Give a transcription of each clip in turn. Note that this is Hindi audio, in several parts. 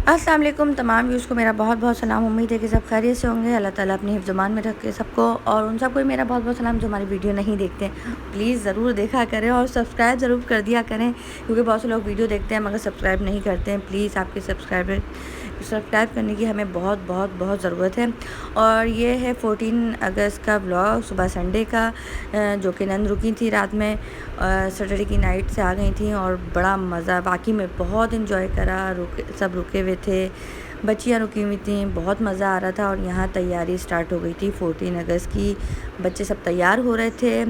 अस्सलाम वालेकुम तमाम व्यूज़ को मेरा बहुत बहुत सलाम। उम्मीद है कि सब खैरियत से होंगे। अल्लाह ताला अपनी हिफ्ज़-ए-मान में रखे सबको, और उन सबको मेरा बहुत बहुत सलाम जो हमारी वीडियो नहीं देखते। प्लीज़ ज़रूर देखा करें और सब्सक्राइब ज़रूर कर दिया करें, क्योंकि बहुत से लोग वीडियो देखते हैं मगर सब्सक्राइब नहीं करते हैं। प्लीज़ आपके सब्सक्राइब करने की हमें बहुत बहुत बहुत ज़रूरत है। और ये है 14 अगस्त का व्लॉग, सुबह संडे का, जो कि नंद रुकी थी रात में, सैटरडे की नाइट से आ गई थी और बड़ा मज़ा, वाकई में बहुत इंजॉय करा। सब रुके हुए थे, बच्चियाँ रुकी हुई थी, बहुत मज़ा आ रहा था। और यहाँ तैयारी स्टार्ट हो गई थी 14 अगस्त की। बच्चे सब तैयार हो रहे थे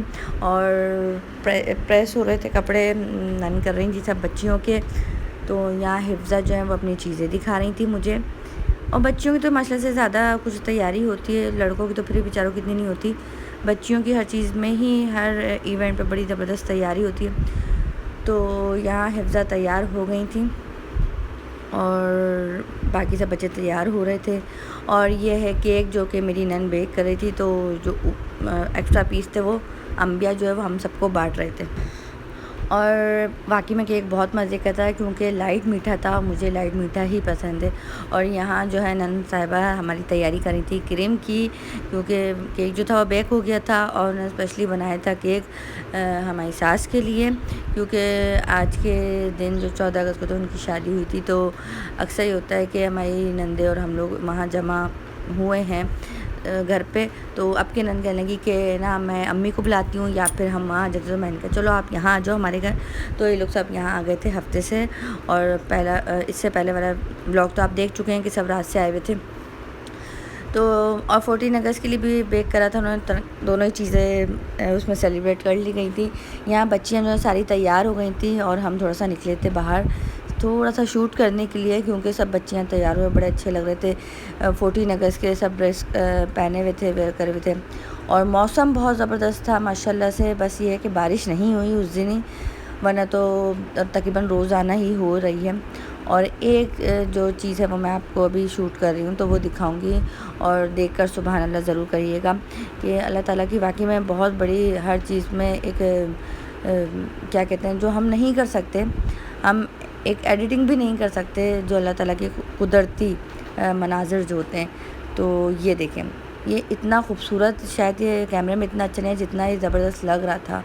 और प्रेस हो रहे थे कपड़े, नन कर रही थी सब बच्चियों के। तो यहाँ हिफ्ज़ा जो है वो अपनी चीज़ें दिखा रही थी मुझे। और बच्चियों की तो माशाल्लाह से ज़्यादा कुछ तैयारी होती है, लड़कों की तो फिर बेचारों की इतनी नहीं होती। बच्चियों की हर चीज़ में ही, हर इवेंट पे बड़ी ज़बरदस्त तैयारी होती है। तो यहाँ हिफ्ज़ा तैयार हो गई थी और बाकी सब बच्चे तैयार हो रहे थे। और ये है केक जो कि मेरी नन बेक कर रही थी, तो जो एक्स्ट्रा पीस थे वो अंबिया जो है वो हम सबको बांट रहे थे। और वाकई में केक बहुत मज़े का था, क्योंकि लाइट मीठा था, मुझे लाइट मीठा ही पसंद है। और यहाँ जो है नन साहिबा हमारी तैयारी करी थी क्रीम की, क्योंकि केक जो था वो बेक हो गया था। और उन्होंने स्पेशली बनाया था केक हमारी सास के लिए, क्योंकि आज के दिन जो 14 अगस्त को तो उनकी शादी हुई थी। तो अक्सर ये होता है कि हमारी नंदे और हम लोग वहाँ जमा हुए हैं घर पे। तो अब के नंद कहने लगी कि ना मैं अम्मी को बुलाती हूँ या फिर हम वहाँ आ जाते। तो मैंने कहा चलो आप यहाँ आ जाओ हमारे घर। तो ये लोग सब यहाँ आ गए थे हफ्ते से। और इससे पहले वाला ब्लॉग तो आप देख चुके हैं कि सब रात से आए हुए थे। तो और 14 अगस्त के लिए भी बेक करा था उन्होंने, दोनों ही चीज़ें उसमें सेलिब्रेट कर ली गई थी। यहाँ बच्चियाँ जो है सारी तैयार हो गई थी और हम थोड़ा सा निकले थे बाहर थोड़ा सा शूट करने के लिए, क्योंकि सब बच्चियाँ तैयार हुए, बड़े अच्छे लग रहे थे। 14 अगस्त के सब ड्रेस पहने हुए थे, वेयर करे हुए थे। और मौसम बहुत ज़बरदस्त था माशाल्लाह से। बस ये है कि बारिश नहीं हुई उस दिन ही, वरना तो तकरीबन रोज़ाना ही हो रही है। और एक जो चीज़ है वो मैं आपको अभी शूट कर रही हूँ, तो वो दिखाऊंगी और देखकर सुभान अल्लाह ज़रूर करिएगा कि अल्लाह ताला की वाकई में बहुत बड़ी हर चीज़ में एक क्या कहते हैं, जो हम नहीं कर सकते, हम एक एडिटिंग भी नहीं कर सकते, जो अल्लाह ताला के कुदरती मनाज़िर जो होते हैं। तो ये देखें, ये इतना खूबसूरत, शायद ये कैमरे में इतना अच्छा नहीं है जितना ये ज़बरदस्त लग रहा था।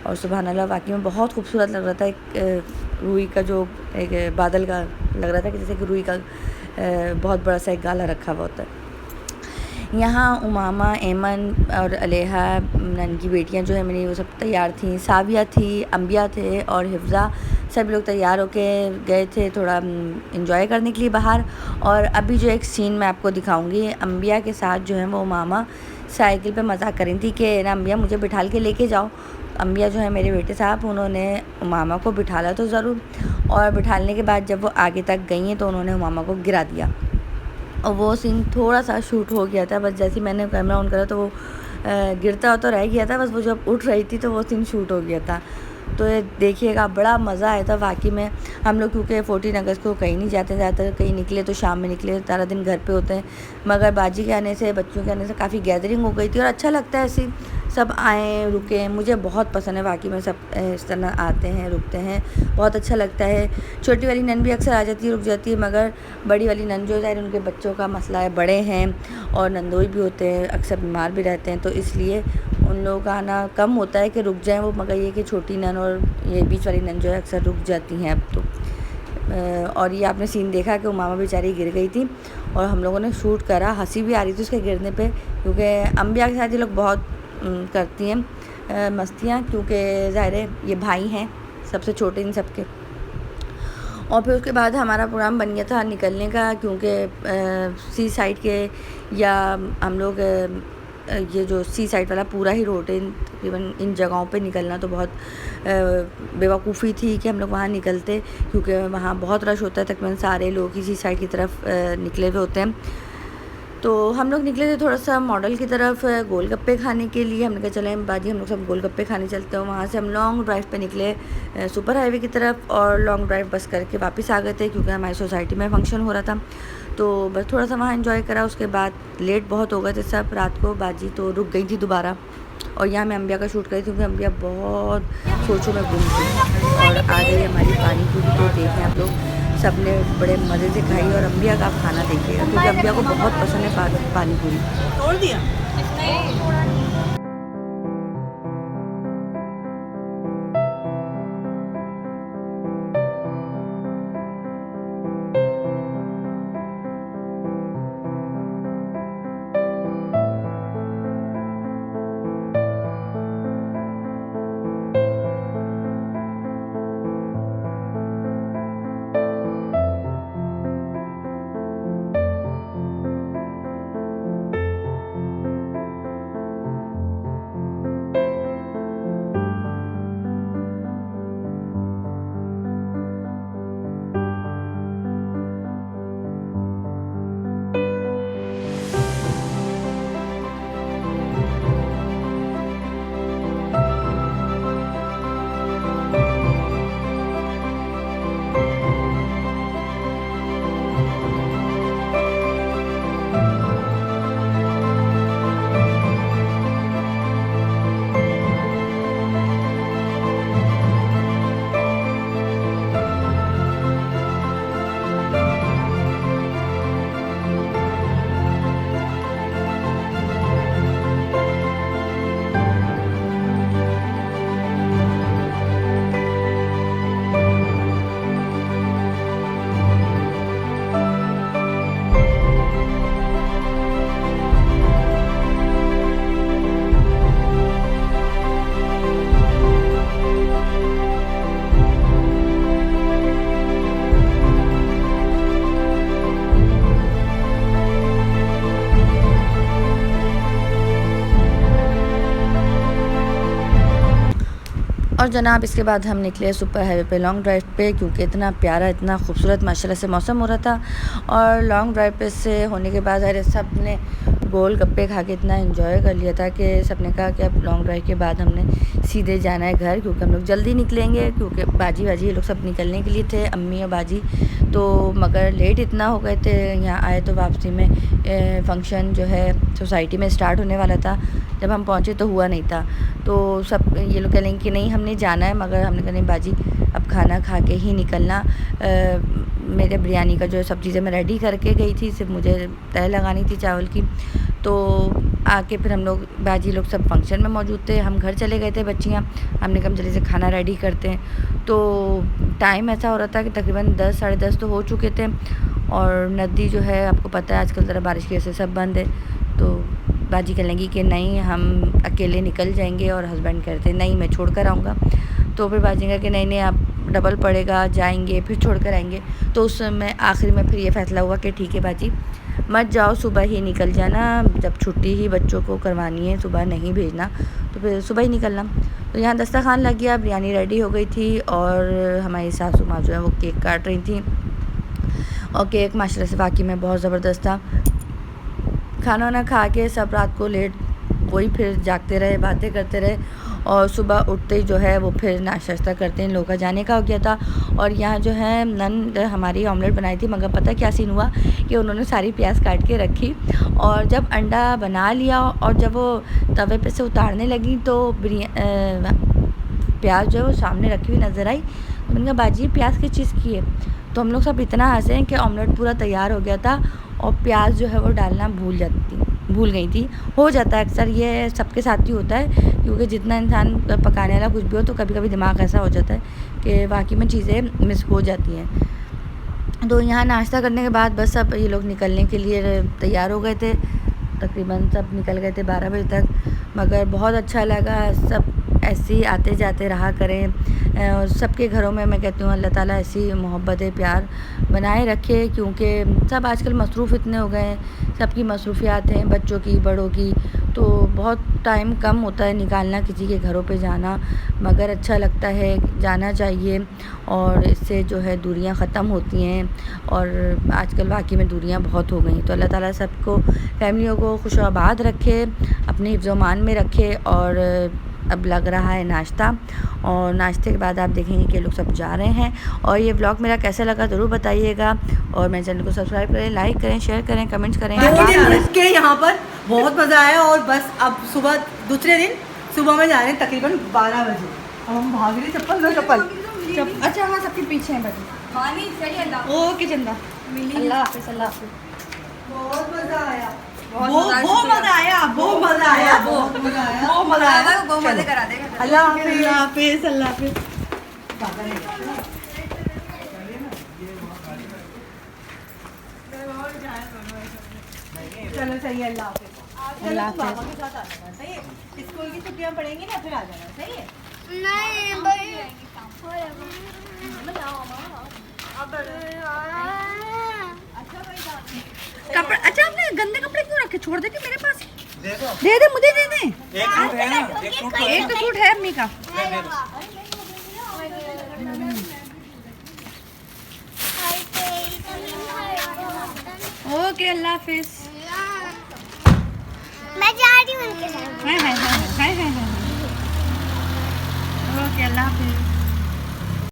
और सुभान अल्लाह वाकई में बहुत खूबसूरत लग रहा था। एक रुई का जो एक बादल का लग रहा था कि जैसे कि रुई का बहुत बड़ा सा एक गाला रखा हुआ होता है। यहाँ उमामा, एमन और अलेहा नन की बेटियाँ जो है मेरी, वो सब तैयार थी। साविया थी, अंबिया थे और हिफ्ज़ा, सब लोग तैयार होके गए थे थोड़ा इंजॉय करने के लिए बाहर। और अभी जो एक सीन मैं आपको दिखाऊंगी, अंबिया के साथ जो है वो उमामा साइकिल पे मज़ाक कर रही थी कि ना अंबिया मुझे बिठाल के लेके जाओ। अंबिया जो है मेरे बेटे साहब, उन्होंने उमामा को बिठाला तो ज़रूर, और बिठालने के बाद जब वो आगे तक गई हैं तो उन्होंने उमामा को गिरा दिया। और वो सीन थोड़ा सा शूट हो गया था, बस जैसे ही मैंने कैमरा ऑन करा तो वो गिरता हो तो रह गया था, बस वो जब उठ रही थी तो वो सीन शूट हो गया था। तो ये देखिएगा, बड़ा मज़ा आया था वाकई में। हम लोग क्योंकि 14 अगस्त को कहीं नहीं जाते, ज़्यादातर कहीं निकले तो शाम में निकले, सारा दिन घर पे होते हैं। मगर बाजी के आने से, बच्चों के आने से काफ़ी गैदरिंग हो गई थी और अच्छा लगता है ऐसी, सब आए रुके। मुझे बहुत पसंद है वाकई में, सब इस तरह आते हैं रुकते हैं, बहुत अच्छा लगता है। छोटी वाली नन भी अक्सर आ जाती है, रुक जाती है, मगर बड़ी वाली नन जो है उनके बच्चों का मसला है, बड़े हैं और नंदोई भी होते हैं, अक्सर बीमार भी रहते हैं, तो इसलिए उन लोगों का आना कम होता है कि रुक जाएं वो। मगर ये कि छोटी नन और ये बीच वाली नन जो है अक्सर रुक जाती हैं अब तो। और ये आपने सीन देखा कि उमामा बेचारी गिर गई थी और हम लोगों ने शूट करा। हंसी भी आ रही थी उसके गिरने पे, क्योंकि अंबिया के साथ ये लोग बहुत करती हैं मस्तियाँ, क्योंकि ज़ाहिर है ये भाई हैं सबसे छोटे इन सब के। और फिर उसके बाद हमारा प्रोग्राम बन गया था निकलने का, क्योंकि सी साइड के, या हम लोग ये जो सी साइड वाला पूरा ही रोड है, तकरीबन इन जगहों पे निकलना तो बहुत बेवकूफ़ी थी कि हम लोग वहाँ निकलते, क्योंकि वहाँ बहुत रश होता है। तकरीबन सारे लोग ही सी साइड की तरफ निकले हुए होते हैं। तो हम लोग निकले थे थोड़ा सा मॉडल की तरफ गोलगप्पे खाने के लिए। हमने कहा चलें बाजी हम लोग सब गोलगप्पे खाने चलते हैं। वहाँ से हम लॉन्ग ड्राइव पे निकले सुपर हाईवे की तरफ, और लॉन्ग ड्राइव बस करके वापस आ गए थे, क्योंकि हमारी सोसाइटी में फंक्शन हो रहा था। तो बस थोड़ा सा वहाँ एंजॉय करा, उसके बाद लेट बहुत हो गए थे सब रात को। बाजी तो रुक गई थी दोबारा। और यहाँ मैं अंबिया का शूट करी थी, क्योंकि अंबिया बहुत सोचों में गुम थी। और आ गई हमारी पानी पूरी, तो देखें आप लोग सब ने बड़े मज़े से खाई। और अम्बिया का आप खाना देखिएगा क्योंकि अम्बिया को बहुत पसंद है पानी पूरी। तोड़ दिया। और जनाब इसके बाद हम निकले सुपर हाईवे पे लॉन्ग ड्राइव पे क्योंकि इतना प्यारा इतना खूबसूरत माशाल्लाह से मौसम हो रहा था। और लॉन्ग ड्राइव पे से होने के बाद अरे सब ने गोल गप्पे खा के इतना एंजॉय कर लिया था कि सब ने कहा कि अब लॉन्ग ड्राइव के बाद हमने सीधे जाना है घर क्योंकि हम लोग जल्दी निकलेंगे क्योंकि बाजी ये लोग सब निकलने के लिए थे, अम्मी और बाजी। तो मगर लेट इतना हो गए थे यहाँ आए तो वापसी में फ़ंक्शन जो है सोसाइटी में स्टार्ट होने वाला था। जब हम पहुँचे तो हुआ नहीं था। तो सब ये लोग कह लेंगे कि नहीं हमने जाना है, मगर हमने कहा नहीं बाजी अब खाना खा के ही निकलना। मेरे बिरयानी का जो सब चीज़ें मैं रेडी करके गई थी, सिर्फ मुझे तय लगानी थी चावल की। तो आके फिर हम लोग बाजी लोग सब फंक्शन में मौजूद थे, हम घर चले गए थे बच्चियाँ। हमने कहा जल्दी से खाना रेडी करते हैं। तो टाइम ऐसा हो रहा था कि तकरीबन 10 साढ़े 10 तो हो चुके थे। और नदी जो है आपको पता है आजकल ज़रा बारिश की वजह से सब बंद है। तो बाजी कहने लगी कि नहीं हम अकेले निकल जाएंगे और हस्बैंड कहते नहीं मैं छोड़ कर आऊँगा। तो फिर बाजी कहा कि नहीं नहीं आप डबल पड़ेगा, जाएंगे फिर छोड़ कर आएंगे। तो उस समय आखिरी में फिर ये फ़ैसला हुआ कि ठीक है बाजी मत जाओ, सुबह ही निकल जाना, जब छुट्टी ही बच्चों को करवानी है सुबह नहीं भेजना, तो फिर सुबह ही निकलना। तो यहाँ दस्तरखान लग गया, बिरयानी रेडी हो गई थी और हमारी सासू माँ जो है वो केक काट रही थी। और केक माशाल्लाह से वाकई में बहुत ज़बरदस्त था। खाना वाना खा के सब रात को लेट वही फिर जागते रहे, बातें करते रहे। और सुबह उठते ही जो है वो फिर नाश्ता करते हैं, लोग का जाने का हो गया था। और यहाँ जो है नन हमारी ऑमलेट बनाई थी, मगर पता क्या सीन हुआ कि उन्होंने सारी प्याज काट के रखी। और जब अंडा बना लिया और जब वो तवे पे से उतारने लगी तो प्याज जो है वो सामने रखी हुई नज़र आई। तो मैंने कहा बाजी प्याज किस चीज़ की है? तो हम लोग सब इतना हंसे कि ऑमलेट पूरा तैयार हो गया था और प्याज जो है वो डालना भूल गई थी। हो जाता है अक्सर, ये सबके साथ ही होता है क्योंकि जितना इंसान पकाने वाला कुछ भी हो तो कभी कभी दिमाग ऐसा हो जाता है कि वाकई में चीज़ें मिस हो जाती हैं। तो यहाँ नाश्ता करने के बाद बस सब ये लोग निकलने के लिए तैयार हो गए थे। तकरीबन सब निकल गए थे 12 बजे तक, मगर बहुत अच्छा लगा। सब ऐसे ही आते जाते रहा करें। सबके घरों में मैं कहती हूँ अल्लाह ताला ऐसी मोहब्बत प्यार बनाए रखे क्योंकि सब आजकल मसरूफ़ इतने हो गए हैं, सबकी मसरूफियात हैं बच्चों की बड़ों की, तो बहुत टाइम कम होता है निकालना किसी के घरों पे जाना। मगर अच्छा लगता है, जाना चाहिए और इससे जो है दूरियां ख़त्म होती हैं। और आजकल वाकई में दूरियां बहुत हो गई, तो अल्लाह ताला सबको फैमिलियों को खुशआबाद रखे, अपने हिफ्ज़-ओ-मान में रखे। और अब लग रहा है नाश्ता, और नाश्ते के बाद आप देखेंगे कि लोग सब जा रहे हैं। और ये व्लॉग मेरा कैसा लगा ज़रूर बताइएगा, और मेरे चैनल को सब्सक्राइब करें, लाइक करें, शेयर करें, कमेंट्स करें। 2 दिन रुक के यहाँ पर बहुत मज़ा आया। और बस अब सुबह दूसरे दिन सुबह में जा रहे हैं तकरीबन 12 बजे। अब हम भाग रहे चप्पल। अच्छा हाँ सबके पीछे हैं बच्चे। ओके चंदा, अल्लाह हाफिज़, अल्लाह हाफिज़। बहुत मजा आया, बहुत बहुत मजा आया, बहुत मजा आया, बहुत मजा आया, बहुत मजा आया। बहुत मजे करा देगा। अल्लाह हाफिज़, अल्लाह हाफिज़। चलो सही है, अल्लाह हाफिज़। अल्लाह चलो, तुम हाफिज़। पापा के साथ आ जाना, सही है। स्कूल की छुट्टियां पड़ेंगी ना, फिर आ जाना, सही है। नहीं भाई कपड़े, अच्छा आपने गंदे कपड़े क्यों रखे? छोड़ देती मेरे पास। दे दे, मुझे दे दे। एक सूट है ना, एक सूट तो एक तो सूट है अम्मी का। ओके, अल्लाह हाफिज़। मैं जा रही हूँ उनके साथ। हाय हाय हाय हाय हाय हाय। ओके, अल्लाह हाफिज़।